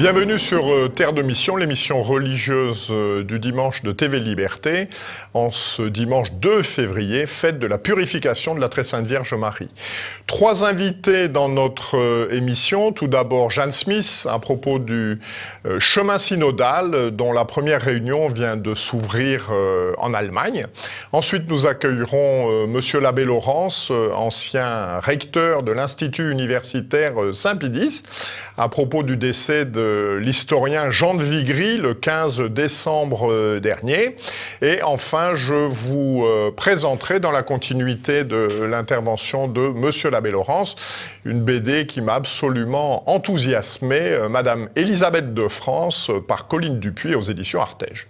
Bienvenue sur Terre de Mission, l'émission religieuse du dimanche de TV Liberté, en ce dimanche 2 février, fête de la purification de la Très Sainte Vierge Marie. 3 invités dans notre émission. Tout d'abord, Jeanne Smith, à propos du chemin synodal, dont la première réunion vient de s'ouvrir en Allemagne. Ensuite, nous accueillerons Monsieur l'abbé Laurence, ancien recteur de l'Institut universitaire Saint-Pédis, à propos du décès de l'historien Jean de Vigry le 15 décembre dernier. Et enfin, je vous présenterai dans la continuité de l'intervention de Monsieur l'abbé Laurence, une BD qui m'a absolument enthousiasmé, Madame Élisabeth de France, par Colline Dupuis aux éditions Artege.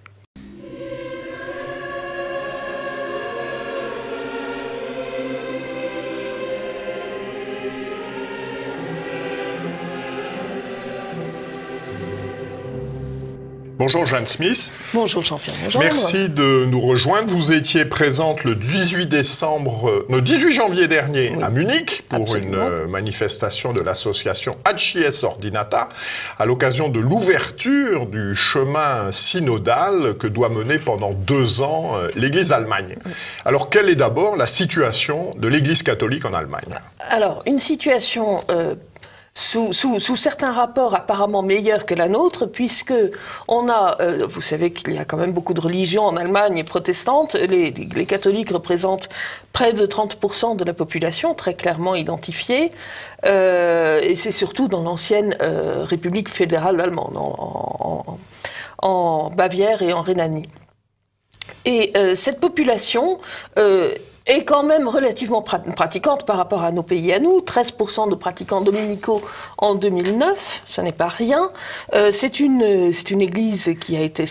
Bonjour Jeanne Smith. Bonjour champion. Bonjour. Merci de nous rejoindre. Vous étiez présente le 18 janvier dernier à Munich pour une manifestation de l'association Acies Ordinata à l'occasion de l'ouverture du chemin synodal que doit mener pendant 2 ans l'Église Allemagne. Alors quelle est d'abord la situation de l'Église catholique en Allemagne? Alors une situation sous certains rapports apparemment meilleurs que la nôtre, puisque on a, vous savez qu'il y a quand même beaucoup de religions en Allemagne protestantes, les catholiques représentent près de 30% de la population, très clairement identifiée, et c'est surtout dans l'ancienne République fédérale allemande, en Bavière et en Rhénanie. Et cette population est quand même relativement pratiquante par rapport à nos pays à nous. 13% de pratiquants dominicaux en 2009, ça n'est pas rien. C'est une église qui a été,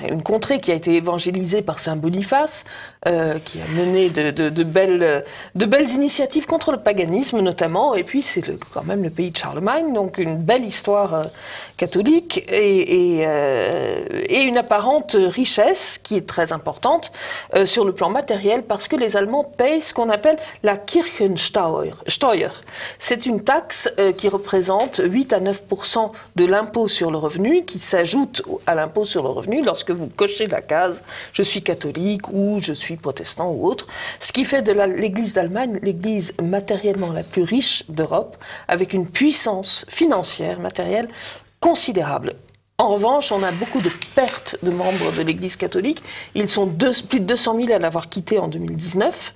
une contrée qui a été évangélisée par Saint Boniface, qui a mené de belles initiatives contre le paganisme notamment. Et puis c'est quand même le pays de Charlemagne, donc une belle histoire catholique et une apparente richesse qui est très importante sur le plan matériel, parce que les Allemands payent ce qu'on appelle la Kirchensteuer. C'est une taxe qui représente 8 à 9% de l'impôt sur le revenu, qui s'ajoute à l'impôt sur le revenu lorsque vous cochez la case « je suis catholique » ou « je suis protestant » ou autre, ce qui fait de l'Église d'Allemagne l'église matériellement la plus riche d'Europe, avec une puissance financière, matérielle, considérable. En revanche, on a beaucoup de pertes de membres de l'Église catholique. Ils sont plus de 200 000 à l'avoir quitté en 2019,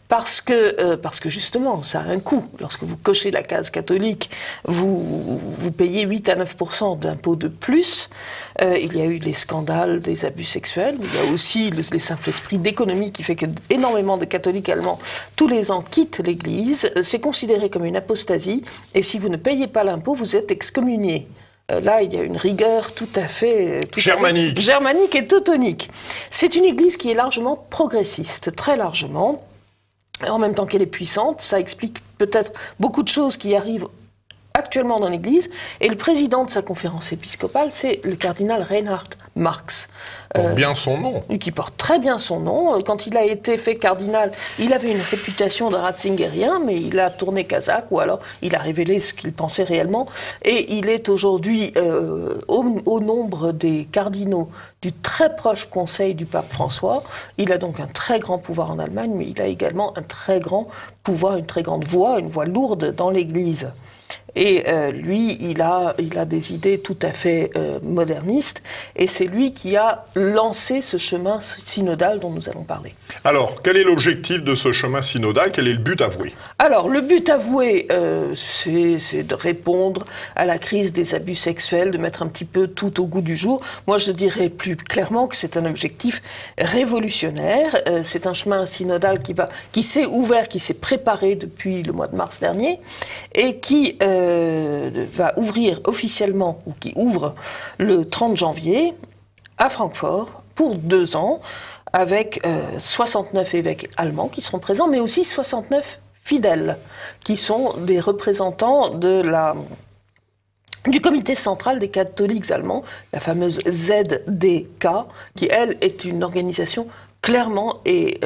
parce que justement, ça a un coût. Lorsque vous cochez la case catholique, vous payez 8 à 9% d'impôts de plus. Il y a eu les scandales des abus sexuels. Il y a aussi les simples esprits d'économie qui fait que énormément de catholiques allemands, tous les ans, quittent l'Église. C'est considéré comme une apostasie. Et si vous ne payez pas l'impôt, vous êtes excommunié. Là, il y a une rigueur tout à fait germanique et teutonique. C'est une église qui est largement progressiste, très largement. En même temps qu'elle est puissante, ça explique peut-être beaucoup de choses qui arrivent actuellement dans l'Église. Et le président de sa conférence épiscopale, c'est le cardinal Reinhard Marx. Porte bien son nom. Qui porte très bien son nom. Quand il a été fait cardinal, il avait une réputation de ratzingérien, mais il a tourné kazakh, ou alors il a révélé ce qu'il pensait réellement. Et il est aujourd'hui au nombre des cardinaux du très proche conseil du pape François. Il a donc un très grand pouvoir en Allemagne, mais il a également un très grand pouvoir, une très grande voix, une voix lourde dans l'Église. Et lui, il a des idées tout à fait modernistes, et c'est lui qui a lancé ce chemin synodal dont nous allons parler. Alors, quel est l'objectif de ce chemin synodal? Quel est le but avoué? Alors, le but avoué, c'est de répondre à la crise des abus sexuels, de mettre un petit peu tout au goût du jour. Moi, je dirais plus clairement que c'est un objectif révolutionnaire. C'est un chemin synodal qui s'est ouvert, qui s'est préparé depuis le mois de mars dernier, et qui va ouvrir officiellement, ou qui ouvre le 30 janvier à Francfort pour 2 ans, avec 69 évêques allemands qui seront présents, mais aussi 69 fidèles, qui sont des représentants du comité central des catholiques allemands, la fameuse ZDK, qui, elle, est une organisation clairement et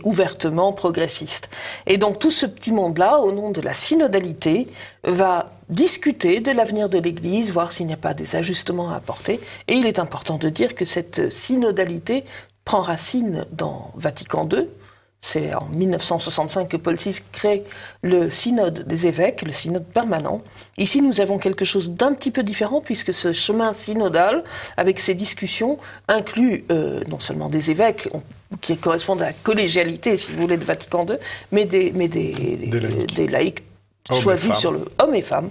ouvertement progressiste. Et donc tout ce petit monde-là, au nom de la synodalité, va discuter de l'avenir de l'Église, voir s'il n'y a pas des ajustements à apporter. Et il est important de dire que cette synodalité prend racine dans Vatican II. C'est en 1965 que Paul VI crée le synode des évêques, le synode permanent. Ici, nous avons quelque chose d'un petit peu différent, puisque ce chemin synodal, avec ses discussions, inclut non seulement des évêques, qui correspondent à la collégialité, si vous voulez, de Vatican II, mais des laïcs. Choisis sur le hommes et femmes,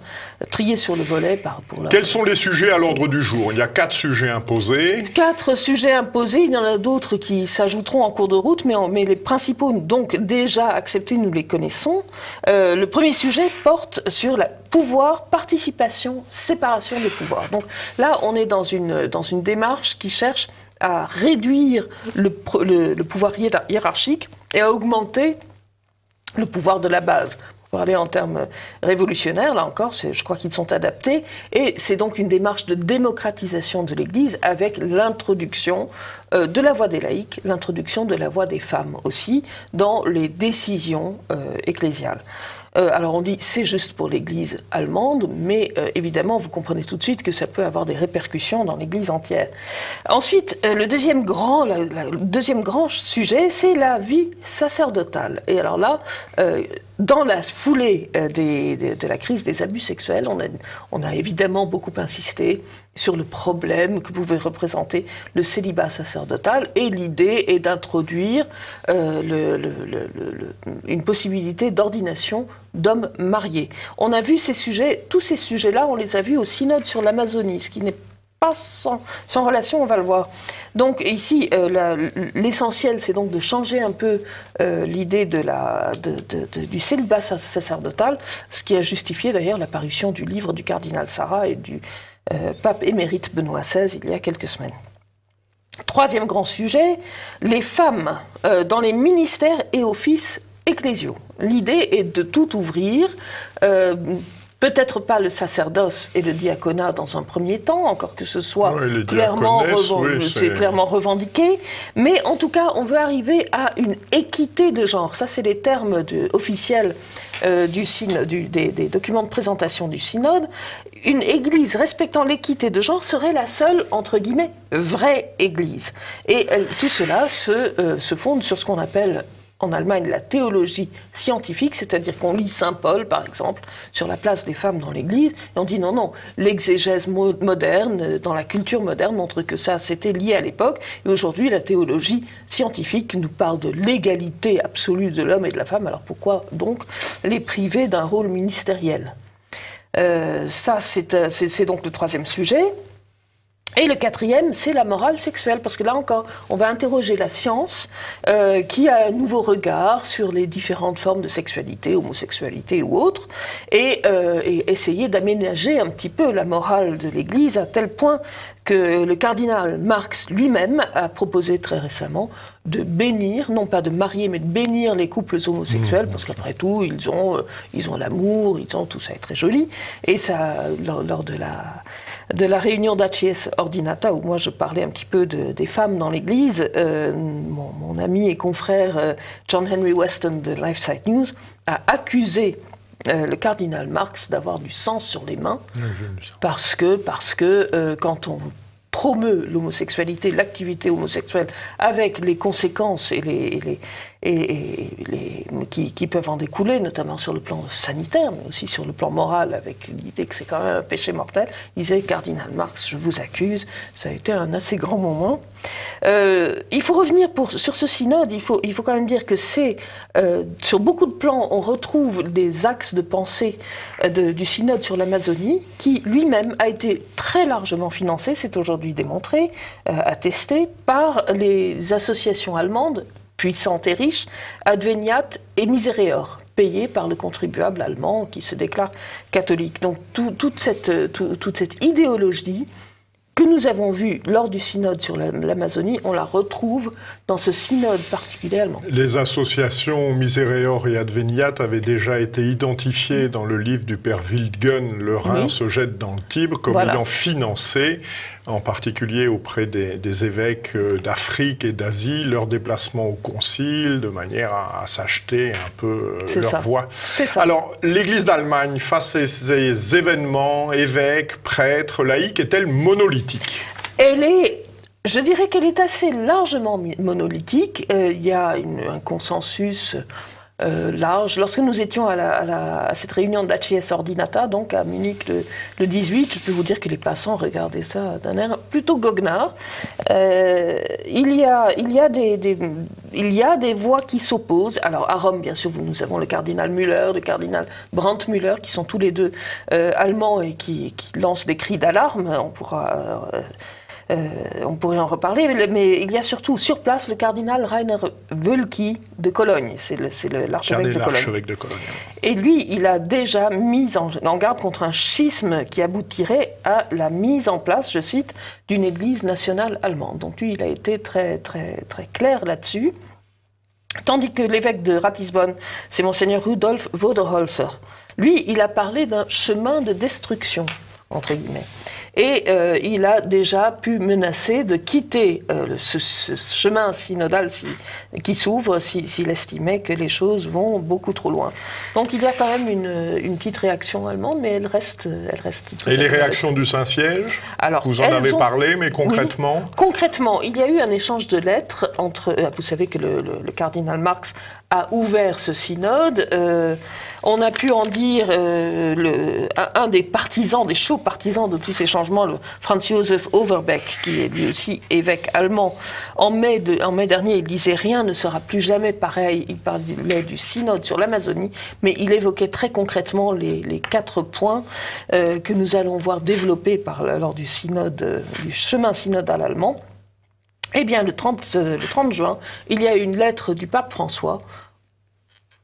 triés sur le volet pour leur... Quels sont les sujets à l'ordre du jour? Il y a 4 sujets imposés. 4 sujets imposés, il y en a d'autres qui s'ajouteront en cours de route, mais les principaux, donc déjà acceptés, nous les connaissons. Le premier sujet porte sur la pouvoir, participation, séparation des pouvoirs. Donc là, on est dans une démarche qui cherche à réduire le pouvoir hiérarchique et à augmenter le pouvoir de la base. Pour parler en termes révolutionnaires, là encore, je crois qu'ils sont adaptés. Et c'est donc une démarche de démocratisation de l'Église avec l'introduction de la voix des laïcs, l'introduction de la voix des femmes aussi dans les décisions ecclésiales. Alors on dit c'est juste pour l'Église allemande, mais évidemment vous comprenez tout de suite que ça peut avoir des répercussions dans l'Église entière. Ensuite, le deuxième grand sujet, c'est la vie sacerdotale. Et alors là, dans la foulée de la crise des abus sexuels, on a évidemment beaucoup insisté sur le problème que pouvait représenter le célibat sacerdotal, et l'idée est d'introduire une possibilité d'ordination d'hommes mariés. On a vu tous ces sujets-là, on les a vus au synode sur l'Amazonie, ce qui n'est pas sans relation, on va le voir. Donc ici, l'essentiel, c'est donc de changer un peu l'idée du célibat sacerdotal, ce qui a justifié d'ailleurs la parution du livre du cardinal Sarah et du pape émérite Benoît XVI il y a quelques semaines. Troisième grand sujet, les femmes dans les ministères et offices ecclésiaux. L'idée est de tout ouvrir, peut-être pas le sacerdoce et le diaconat dans un premier temps, encore que ce soit clairement revendiqué, mais en tout cas, on veut arriver à une équité de genre. Ça, c'est les termes officiels des documents de présentation du synode. Une église respectant l'équité de genre serait la seule, entre guillemets, vraie église. Et tout cela se fonde sur ce qu'on appelle en Allemagne la théologie scientifique, c'est-à-dire qu'on lit Saint Paul, par exemple, sur la place des femmes dans l'Église, et on dit non, l'exégèse moderne, dans la culture moderne, montre que ça, c'était lié à l'époque, et aujourd'hui, la théologie scientifique nous parle de l'égalité absolue de l'homme et de la femme, alors pourquoi donc les priver d'un rôle ministériel? Ça, c'est donc le troisième sujet. Et le quatrième, c'est la morale sexuelle, parce que là encore, on va interroger la science qui a un nouveau regard sur les différentes formes de sexualité, homosexualité ou autre, et essayer d'aménager un petit peu la morale de l'Église à tel point que le cardinal Marx lui-même a proposé très récemment de bénir, non pas de marier, mais de bénir les couples homosexuels, parce qu'après tout, ils ont l'amour, ils ont tout ça est très joli, et ça, lors de la réunion d'Acies Ordinata, où moi je parlais un petit peu des femmes dans l'Église, mon ami et confrère John Henry Weston de LifeSite News a accusé le cardinal Marx d'avoir du sang sur les mains, parce que quand on promeut l'homosexualité, l'activité homosexuelle, avec les conséquences qui peuvent en découler, notamment sur le plan sanitaire, mais aussi sur le plan moral, avec l'idée que c'est quand même un péché mortel, il disait, cardinal Marx, je vous accuse, ça a été un assez grand moment. Il faut revenir sur ce synode, il faut quand même dire que sur beaucoup de plans, on retrouve des axes de pensée du synode sur l'Amazonie, qui lui-même a été très largement financé, c'est aujourd'hui démontré, attesté, par les associations allemandes, puissantes et riches, Adveniat et Misereor, payées par le contribuable allemand qui se déclare catholique. Donc toute cette idéologie que nous avons vue lors du synode sur l'Amazonie, on la retrouve dans ce synode particulier allemand. Les associations Misereor et Adveniat avaient déjà été identifiées dans le livre du père Wildgen, Le Rhin se jette dans le Tibre, comme ayant financé en particulier auprès des évêques d'Afrique et d'Asie, leur déplacement au concile, de manière à s'acheter un peu leur voix. Alors, l'Église d'Allemagne, face à ces événements, évêques, prêtres, laïcs, est-elle monolithique? Je dirais qu'elle est assez largement monolithique. Il y a un consensus large. Lorsque nous étions à cette réunion d'Acies Ordinata, donc à Munich le 18, je peux vous dire que les passants regardaient ça d'un air plutôt goguenard. Il y a des voix qui s'opposent. Alors à Rome, bien sûr, nous avons le cardinal Müller, le cardinal Brandt-Müller, qui sont tous les deux allemands et qui lancent des cris d'alarme. On pourrait en reparler, mais il y a surtout sur place le cardinal Rainer Wölki de Cologne, c'est l'archevêque de Cologne. Et lui, il a déjà mis en garde contre un schisme qui aboutirait à la mise en place, je cite, d'une église nationale allemande. Donc lui, il a été très, très, très clair là-dessus. Tandis que l'évêque de Ratisbonne, c'est monseigneur Rudolf Voderholzer. Lui, il a parlé d'un chemin de destruction, entre guillemets. Et il a déjà pu menacer de quitter ce chemin synodal qui s'ouvre s'il estimait que les choses vont beaucoup trop loin. Donc il y a quand même une petite réaction allemande, mais elle reste. Et les réactions du Saint-Siège? Vous en avez parlé, mais concrètement? Oui, concrètement, il y a eu un échange de lettres entre. Vous savez que le cardinal Marx a ouvert ce synode. On a pu en dire un des partisans, des chauds partisans de tous ces changements, le Franz Josef Overbeck, qui est lui aussi évêque allemand. En mai dernier, il disait « Rien ne sera plus jamais pareil ». Il parlait du synode sur l'Amazonie, mais il évoquait très concrètement les 4 points que nous allons voir développés lors du synode, du chemin synodal allemand. Eh bien, le 30 juin, il y a une lettre du pape François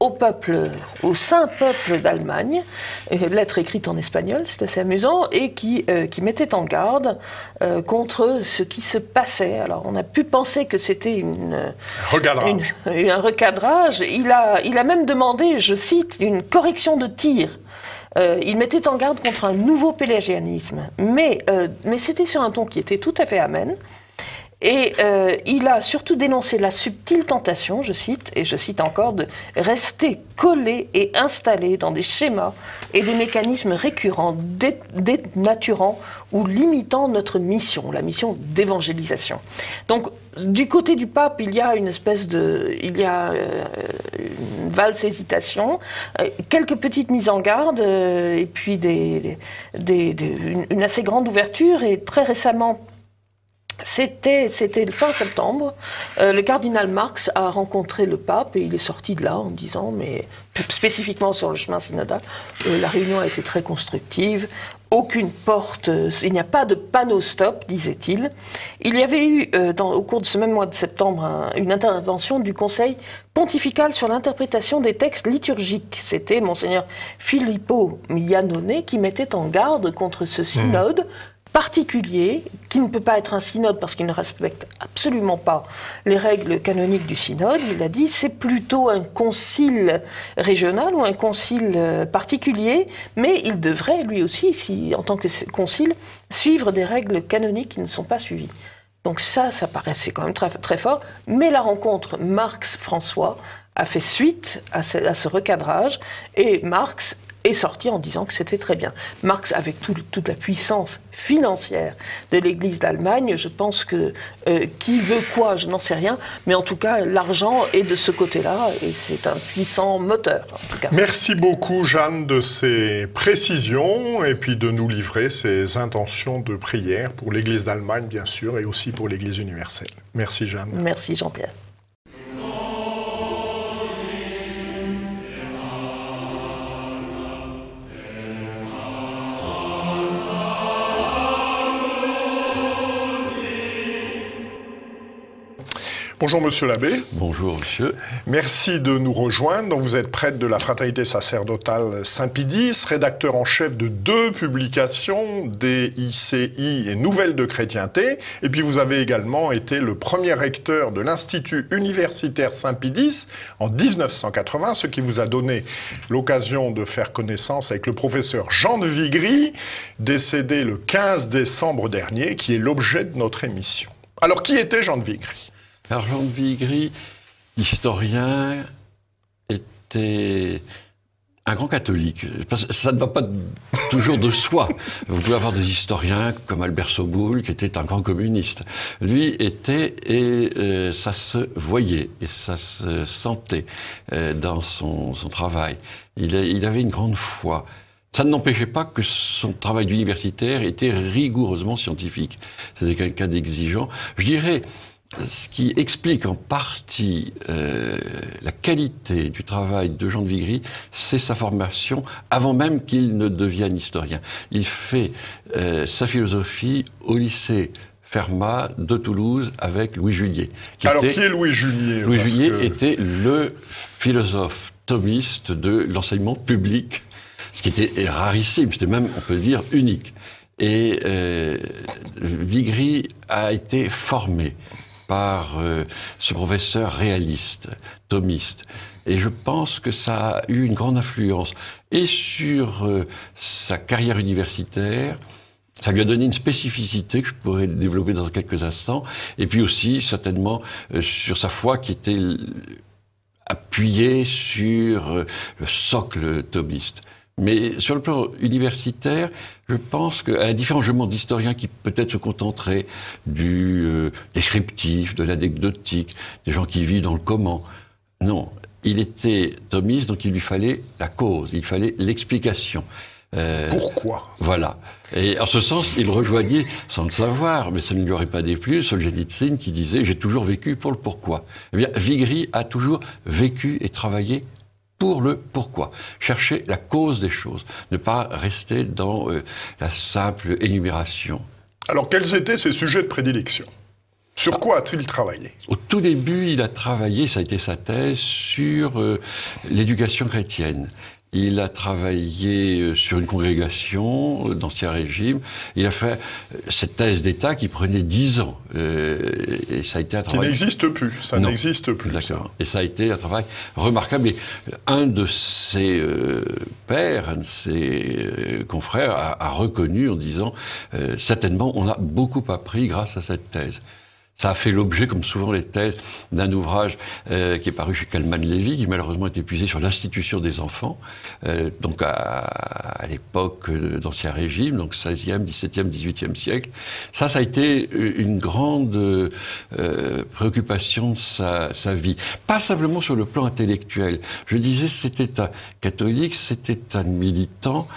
au saint peuple d'Allemagne, lettre écrite en espagnol, c'est assez amusant, et qui mettait en garde contre ce qui se passait. Alors on a pu penser que c'était un recadrage. Il a même demandé, je cite, une correction de tir. Il mettait en garde contre un nouveau pélagianisme, mais c'était sur un ton qui était tout à fait amène. Et il a surtout dénoncé la subtile tentation, je cite, et je cite encore, de rester collé et installé dans des schémas et des mécanismes récurrents, dénaturant ou limitant notre mission, la mission d'évangélisation. Donc, du côté du pape, il y a une valse hésitation, quelques petites mises en garde, et puis une assez grande ouverture, et très récemment, c'était fin septembre, le cardinal Marx a rencontré le pape et il est sorti de là en disant, mais spécifiquement sur le chemin synodal, la réunion a été très constructive, aucune porte, il n'y a pas de panneau stop, disait-il. Il y avait eu, au cours de ce même mois de septembre, une intervention du Conseil pontifical sur l'interprétation des textes liturgiques. C'était monseigneur Filippo Iannone qui mettait en garde contre ce synode particulier, qui ne peut pas être un synode parce qu'il ne respecte absolument pas les règles canoniques du synode. Il a dit c'est plutôt un concile régional ou un concile particulier, mais il devrait lui aussi, en tant que concile, suivre des règles canoniques qui ne sont pas suivies. Donc ça paraissait quand même très, très fort, mais la rencontre Marx-François a fait suite à ce recadrage, et Marx est sorti en disant que c'était très bien. Marx, avec toute la puissance financière de l'Église d'Allemagne, je pense que qui veut quoi, je n'en sais rien, mais en tout cas, l'argent est de ce côté-là, et c'est un puissant moteur, en tout cas. Merci beaucoup, Jeanne, de ces précisions, et puis de nous livrer ces intentions de prière pour l'Église d'Allemagne, bien sûr, et aussi pour l'Église universelle. Merci, Jeanne. Merci, Jean-Pierre. Bonjour Monsieur l'abbé. Bonjour Monsieur. Merci de nous rejoindre. Donc, vous êtes prêtre de la Fraternité sacerdotale Saint-Pie-X, rédacteur en chef de 2 publications, DICI et Nouvelles de chrétienté. Et puis vous avez également été le premier recteur de l'Institut universitaire Saint-Pie-X en 1980, ce qui vous a donné l'occasion de faire connaissance avec le professeur Jean de Vigry, décédé le 15 décembre dernier, qui est l'objet de notre émission. Alors, qui était Jean de Vigry ? Alors Jean de Vigry, historien, était un grand catholique. Ça ne va pas toujours de soi. Vous pouvez avoir des historiens comme Albert Soboul, qui était un grand communiste. Lui était, et ça se voyait, et ça se sentait dans son travail. Il avait une grande foi. Ça ne n'empêchait pas que son travail d'universitaire était rigoureusement scientifique. C'était quelqu'un d'exigeant. Je dirais, ce qui explique en partie la qualité du travail de Jean de Vigry, c'est sa formation avant même qu'il ne devienne historien. Il fait sa philosophie au lycée Fermat de Toulouse avec Louis Julier. Qui est Louis Julier ? Louis Julier était le philosophe thomiste de l'enseignement public, ce qui était rarissime, c'était même, on peut dire, unique. Et Vigry a été formé par ce professeur réaliste, thomiste. Et je pense que ça a eu une grande influence. Et sur sa carrière universitaire, ça lui a donné une spécificité que je pourrais développer dans quelques instants. Et puis aussi, certainement, sur sa foi qui était appuyée sur le socle thomiste. Mais sur le plan universitaire, je pense qu'à la différence d'historiens qui peut-être se contenteraient du descriptif, de l'anecdotique, des gens qui vivent dans le comment. Non, il était thomiste, donc il lui fallait la cause, il fallait l'explication. Pourquoi ? Voilà. Et en ce sens, il rejoignait, sans le savoir, mais ça ne lui aurait pas déplu, Solzhenitsyn qui disait « j'ai toujours vécu pour le pourquoi ». Eh bien, Vigry a toujours vécu et travaillé pour le pourquoi, chercher la cause des choses, ne pas rester dans la simple énumération. Alors, quels étaient ses sujets de prédilection ? Sur quoi a-t-il travaillé ? Au tout début, il a travaillé, ça a été sa thèse, sur l'éducation chrétienne. Il a travaillé sur une congrégation d'Ancien Régime. Il a fait cette thèse d'État qui prenait 10 ans. Et ça a été un travail... Qui n'existe plus. Ça n'existe plus. Exactement. Ça. Et ça a été un travail remarquable. Et un de ses pairs, un de ses confrères a reconnu en disant certainement, on a beaucoup appris grâce à cette thèse. Ça a fait l'objet, comme souvent les thèses, d'un ouvrage qui est paru chez Kalman-Lévy, qui malheureusement est épuisé sur l'institution des enfants, donc à l'époque d'Ancien Régime, donc 16e, 17e, 18e siècle. Ça a été une grande préoccupation de sa vie. Pas simplement sur le plan intellectuel. Je disais, c'était un catholique, c'était un militant.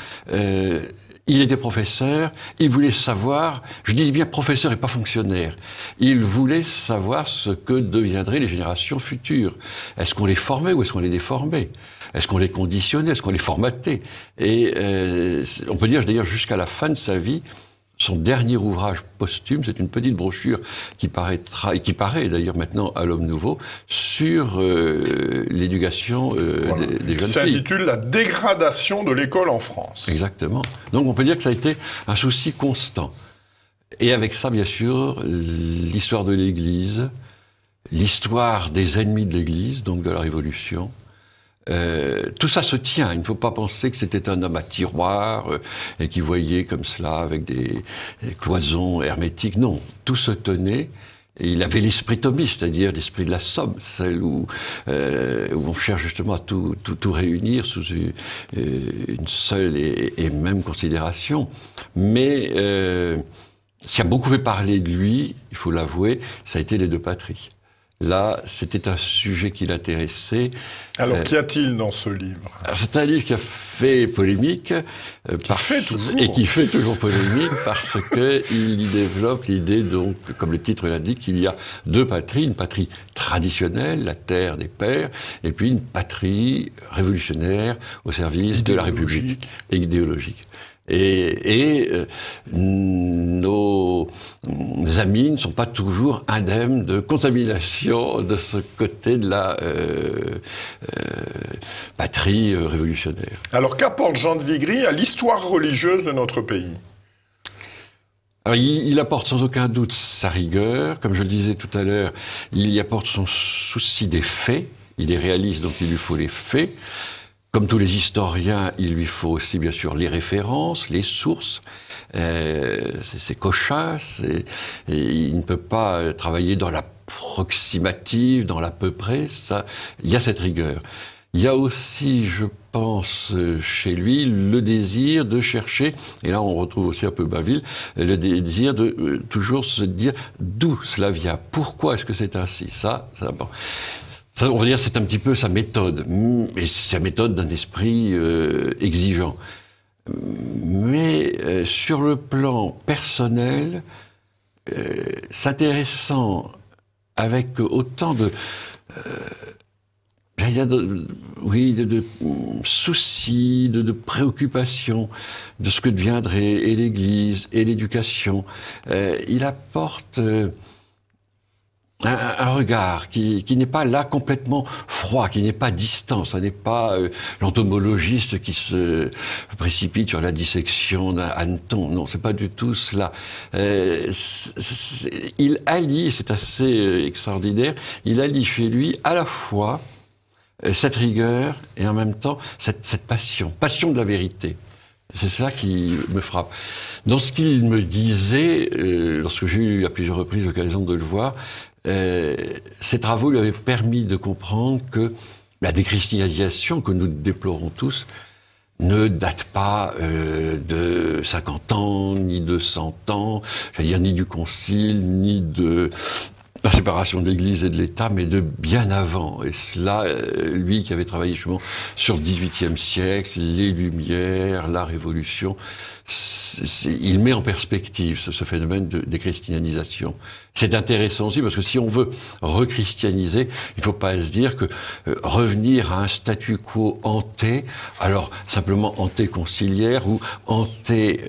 Il était professeur, il voulait savoir, je dis bien professeur et pas fonctionnaire, il voulait savoir ce que deviendraient les générations futures. Est-ce qu'on les formait ou est-ce qu'on les déformait ? Est-ce qu'on les conditionnait ? Est-ce qu'on les formatait ? Et on peut dire d'ailleurs jusqu'à la fin de sa vie, son dernier ouvrage posthume, c'est une petite brochure qui paraît d'ailleurs maintenant à l'Homme Nouveau, sur l'éducation voilà. des jeunes filles. Ça s'intitule « La dégradation de l'école en France ». Exactement. Donc on peut dire que ça a été un souci constant. Et avec ça, bien sûr, l'histoire de l'Église, l'histoire des ennemis de l'Église, donc de la Révolution. Tout ça se tient. Il ne faut pas penser que c'était un homme à tiroir et qui voyait comme cela avec des cloisons hermétiques. Non, tout se tenait. Et il avait l'esprit thomiste, c'est-à-dire l'esprit de la somme, celle où on cherche justement à tout réunir sous une seule et même considération. Mais ce qui a beaucoup fait parler de lui, il faut l'avouer, ça a été les deux patries. Là, c'était un sujet qui l'intéressait. Alors, qu'y a-t-il dans ce livre ? C'est un livre qui a fait polémique. Qui fait toujours polémique parce qu'il y développe l'idée, donc, comme le titre l'indique, qu'il y a deux patries. Une patrie traditionnelle, la terre des pères, et puis une patrie révolutionnaire au service de la République. Et idéologique. Et nos amis ne sont pas toujours indemnes de contamination de ce côté de la patrie révolutionnaire. Alors qu'apporte Jean de Vigry à l'histoire religieuse de notre pays ? Alors, il apporte sans aucun doute sa rigueur, comme je le disais tout à l'heure, il y apporte son souci des faits, il est réaliste donc il lui faut les faits. Comme tous les historiens, il lui faut aussi bien sûr les références, les sources, c'est cochasse, et il ne peut pas travailler dans l'approximatif, dans l'à peu près, ça, il y a cette rigueur. Il y a aussi, je pense, chez lui, le désir de chercher, et là on retrouve aussi un peu Bainville, le désir de toujours se dire d'où cela vient, pourquoi est-ce que c'est ainsi, ça bon. Ça, on va dire, c'est un petit peu sa méthode, et c'est la méthode d'un esprit exigeant. Mais sur le plan personnel, s'intéressant avec autant de soucis, de préoccupations de ce que deviendrait et l'Église et l'éducation, il apporte un regard qui n'est pas là complètement froid, qui n'est pas distant. Ça n'est pas l'entomologiste qui se précipite sur la dissection d'un hanneton. Non, c'est pas du tout cela. Il allie, c'est assez extraordinaire, il allie chez lui à la fois cette rigueur et en même temps cette passion de la vérité. C'est cela qui me frappe. Dans ce qu'il me disait, lorsque j'ai eu à plusieurs reprises l'occasion de le voir, ces travaux lui avaient permis de comprendre que la déchristianisation que nous déplorons tous ne date pas de 50 ans, ni de 100 ans, j'allais dire ni du Concile, ni de la séparation de l'Église et de l'État, mais de bien avant. Et cela, lui qui avait travaillé justement sur le XVIIIe siècle, les Lumières, la Révolution, il met en perspective ce phénomène de déchristianisation. C'est intéressant aussi parce que si on veut rechristianiser, il ne faut pas se dire que revenir à un statu quo hanté, alors simplement hanté conciliaire ou hanté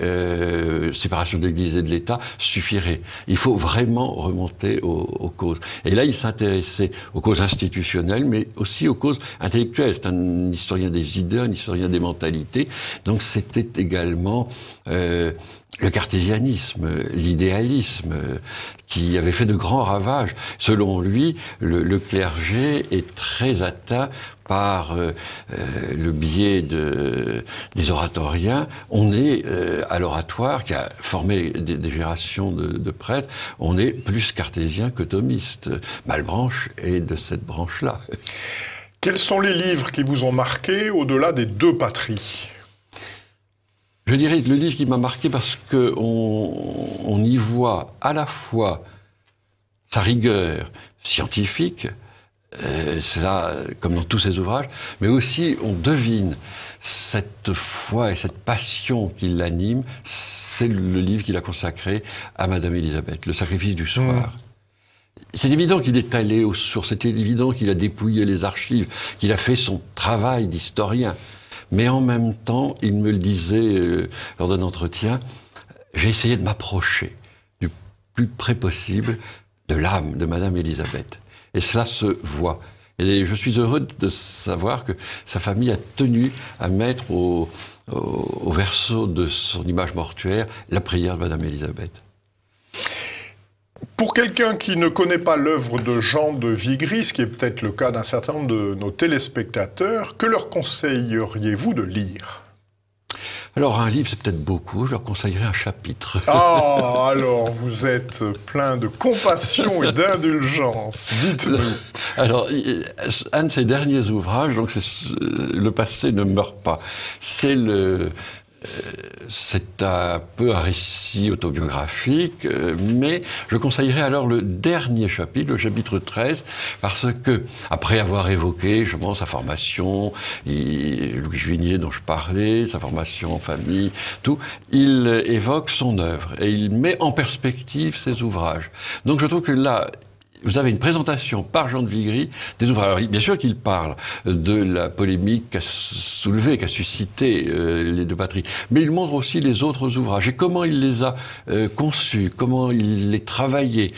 séparation de l'Église et de l'État suffirait. Il faut vraiment remonter aux causes. Et là, il s'intéressait aux causes institutionnelles, mais aussi aux causes intellectuelles. C'est un historien des idées, un historien des mentalités. Donc c'était également le cartésianisme, l'idéalisme, qui avait fait de grands ravages. Selon lui, le clergé est très atteint par le biais des oratoriens. On est à l'oratoire, qui a formé des générations de prêtres, on est plus cartésien que thomiste. Malebranche est de cette branche-là. Quels sont les livres qui vous ont marqué au-delà des deux patries ? Je dirais le livre qui m'a marqué parce qu'on y voit à la fois sa rigueur scientifique, cela comme dans tous ses ouvrages, mais aussi on devine cette foi et cette passion qui l'anime. C'est le livre qu'il a consacré à Madame Élisabeth, Le sacrifice du soir. C'est évident qu'il est allé aux sources, c'est évident qu'il a dépouillé les archives, qu'il a fait son travail d'historien. Mais en même temps, il me le disait lors d'un entretien, j'ai essayé de m'approcher du plus près possible de l'âme de Madame Élisabeth. Et cela se voit. Et je suis heureux de savoir que sa famille a tenu à mettre au verso de son image mortuaire la prière de Madame Élisabeth. Pour quelqu'un qui ne connaît pas l'œuvre de Jean de Vigry, ce qui est peut-être le cas d'un certain nombre de nos téléspectateurs, que leur conseilleriez-vous de lire ? Alors, un livre, c'est peut-être beaucoup. Je leur conseillerais un chapitre. Ah, alors, vous êtes plein de compassion et d'indulgence. Dites-nous. Alors, un de ses derniers ouvrages, donc Le passé ne meurt pas. C'est un peu un récit autobiographique, mais je conseillerais alors le dernier chapitre, le chapitre 13, parce que, après avoir évoqué, je pense, sa formation, Louis Juigné dont je parlais, sa formation en famille, tout, il évoque son œuvre et il met en perspective ses ouvrages. Donc je trouve que là, vous avez une présentation par Jean de Vigry des ouvrages. Alors, bien sûr qu'il parle de la polémique qu'a soulevée, qu'a suscité les deux patries, mais il montre aussi les autres ouvrages et comment il les a conçus, comment il les travaillait,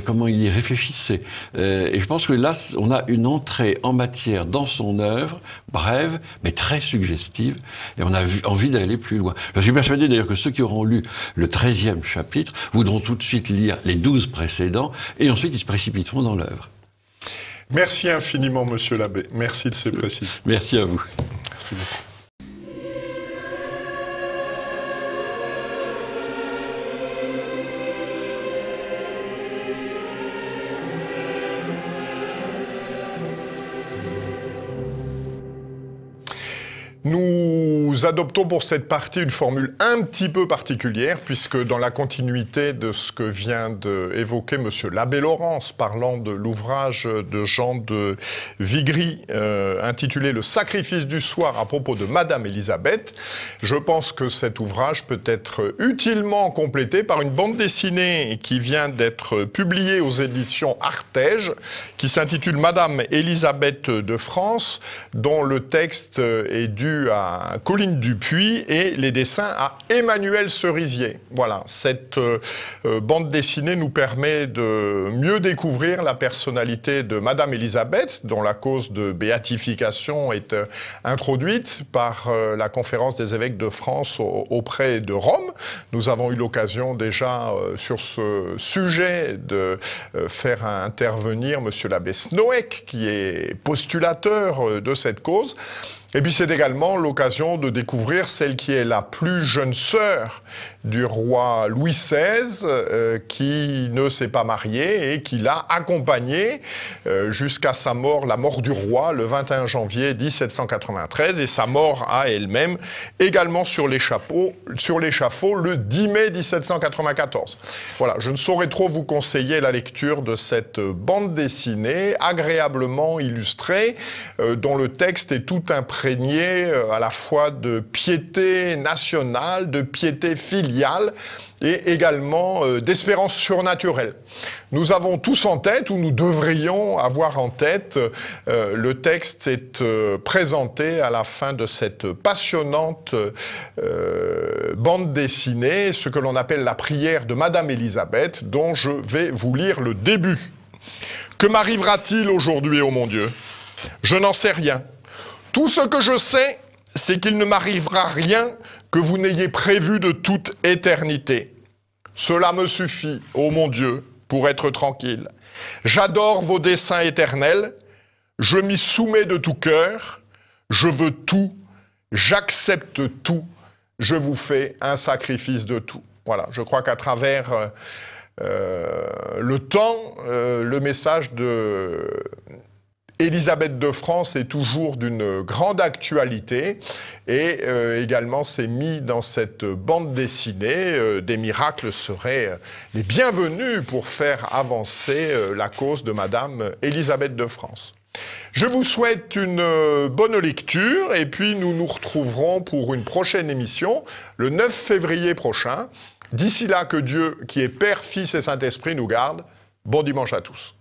comment il y réfléchissait. Et je pense que là, on a une entrée en matière dans son œuvre, brève, mais très suggestive, et on a envie d'aller plus loin. Je suis persuadé d'ailleurs que ceux qui auront lu le 13e chapitre voudront tout de suite lire les 12 précédents, et ensuite ils se précipiteront dans l'œuvre. Merci infiniment, monsieur l'abbé. Merci de ces précisions. Merci à vous. Merci beaucoup. Nous adoptons pour cette partie une formule un petit peu particulière, puisque dans la continuité de ce que vient d'évoquer monsieur l'abbé Laurence, parlant de l'ouvrage de Jean de Vigry, intitulé « Le sacrifice du soir » à propos de Madame Élisabeth, je pense que cet ouvrage peut être utilement complété par une bande dessinée qui vient d'être publiée aux éditions Artege, qui s'intitule « Madame Élisabeth de France », dont le texte est dû à Colline Dupuis et les dessins à Emmanuel Cerisier. Voilà, cette bande dessinée nous permet de mieux découvrir la personnalité de Madame Élisabeth, dont la cause de béatification est introduite par la Conférence des évêques de France auprès de Rome. Nous avons eu l'occasion déjà sur ce sujet de faire intervenir monsieur l'abbé Snoeck, qui est postulateur de cette cause. Et puis c'est également l'occasion de découvrir celle qui est la plus jeune sœur du roi Louis XVI, qui ne s'est pas mariée et qui l'a accompagné jusqu'à sa mort, la mort du roi, le 21 janvier 1793, et sa mort à elle-même, également sur l'échafaud, le 10 mai 1794. Voilà, je ne saurais trop vous conseiller la lecture de cette bande dessinée, agréablement illustrée, dont le texte est tout imprégné à la fois de piété nationale, de piété filiale et également d'espérance surnaturelle. Nous avons tous en tête, ou nous devrions avoir en tête, le texte est présenté à la fin de cette passionnante bande dessinée, ce que l'on appelle la prière de Madame Élisabeth, dont je vais vous lire le début. « Que m'arrivera-t-il aujourd'hui, ô mon Dieu? Je n'en sais rien. Tout ce que je sais, c'est qu'il ne m'arrivera rien que vous n'ayez prévu de toute éternité. Cela me suffit, ô mon Dieu, pour être tranquille. J'adore vos desseins éternels, je m'y soumets de tout cœur, je veux tout, j'accepte tout, je vous fais un sacrifice de tout. » Voilà, je crois qu'à travers le temps, le message de Élisabeth de France est toujours d'une grande actualité et également c'est mis dans cette bande dessinée. Des miracles seraient les bienvenus pour faire avancer la cause de Madame Élisabeth de France. Je vous souhaite une bonne lecture et puis nous nous retrouverons pour une prochaine émission le 9 février prochain. D'ici là, que Dieu, qui est Père, Fils et Saint-Esprit, nous garde. Bon dimanche à tous.